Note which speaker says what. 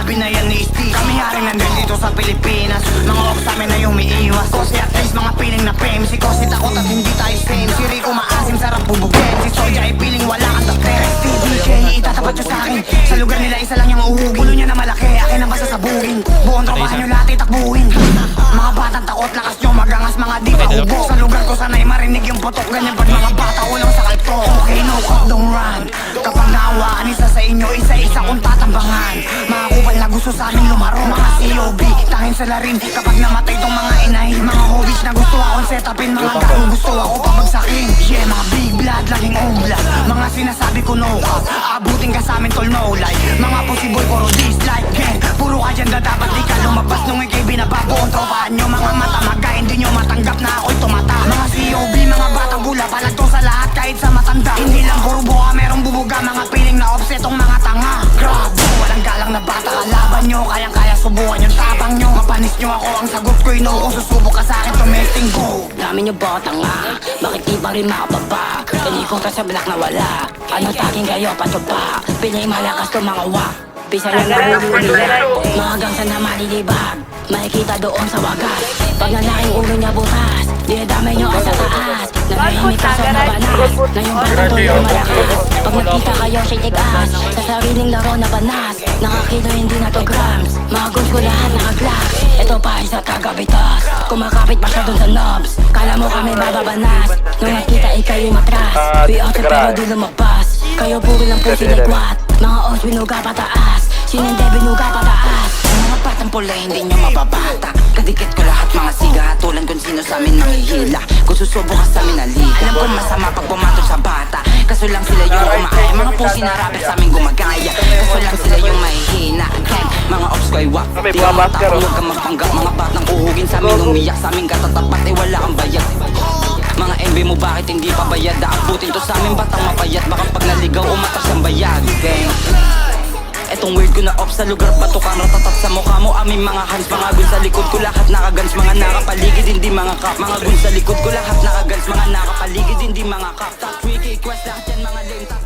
Speaker 1: sinabi na yan ni Steve. Kami haring nandun dito sa Pilipinas, mga ops namin na umiiwas. Kasi at least mga piling na fame, si Kosi takot at hindi tayo same. Si Rico maasim, sarap bubugin, si Soja ay piling wala kang dater. DJ, itatapat nyo sa akin, sa lugar nila isa lang yung uuhugin. Ulo niya na malaki, akin ang basasabugin. Buong tropahan nyo lahat itakbuhin. Mga batang takot, lakas nyo magangas, mga di pa hubog. Sa lugar ko sanay marinig yung putok, ganyan pag mga bata ulang sa kalto. Okay, no cop, don't run. Kapag nahawakan isa sa inyo, isa-isa kong tatambangan. Mga kupal na gusto sa amin lumaro, mga COB, tangin sila rin kapag namatay tong mga inay. Mga hobbies na gusto akong setupin, mga gagong gusto ako pabagsakin. Yeah, mga big blood, laging own blood. Mga sinasabi ko no cap, abutin ka sa amin tol no lie. Mga possible puro dislike, gang. Puro ka dyan dapat di ka lumabas nung ikay binabago ang tropahan nyo. Mga mata maga, hindi nyo matanggap na ako'y tumata. Mga COB, mga batang bula, palag to sa lahat kahit sa matanda. Hindi lang puro buka, merong bubuga, mga piling na offsetong mga tanga. Grabe, walang galang na bata, kalaban nyo, kayang-kaya subukan yung tapang nyo. Mapanis nyo ako, ang sagot ko'y no. Kung susubok ka sa'kin, tumesting go.
Speaker 2: Dami nyo ba tanga? Bakit di pa rin makababa? Pinikong ka sa black na wala. Ano taging kayo patupa? Pilay malakas to mga wak. Pisa lang ang ulo nila, mga gangsa na malilibag. Makikita doon sa wagas, pag nalaking ulo niya butas. Dinadamay nyo ang sa taas, nanahimik ka sa nabanas. Na yung batang tuloy malakas, pag nakita kayo siya tigas. Sa sariling laro na banas, nakakilo hindi na to grams. Mga guns ko lahat nakaglass, ito pa isa kagabitas. Kumakapit pa siya dun sa knobs, kala mo kami bababanas. Nung nakita ikay matras, we out pero di lumabas. Kayo puro lang po sinikwat, mga os binuga pataas. Sinende binuga pataas. Mga patang pula hindi nyo mababata. Kadikit ko lahat mga siga, tulan kung sino sa amin nangihila. Kung susubo ka sa amin naliga, alam ko masama pag pumatol sa bata. Kaso lang sila yung umaay, mga pusi na rapper sa amin gumagaya. Kaso lang sila yung mahihina. Gang, mga ops ko ay wak, di ka matapang, huwag kang magpanggap. Mga batang uhugin sa amin umiyak, sa amin katatapat ay wala kang bayad. Mga MB mo bakit hindi pa bayad? Daabutin to sa amin batang mapayat, baka pag naligaw umatas ang bayad. Gang, etong weird ko na off sa lugar batukan ratatat sa mukha mo. Aming mga hands, mga gun sa likod ko lahat nakagans. Mga nakapaligid hindi mga kap, mga gun sa likod ko lahat nakagans. Mga nakapaligid hindi mga kap. Top 3 quest lahat yan mga lame.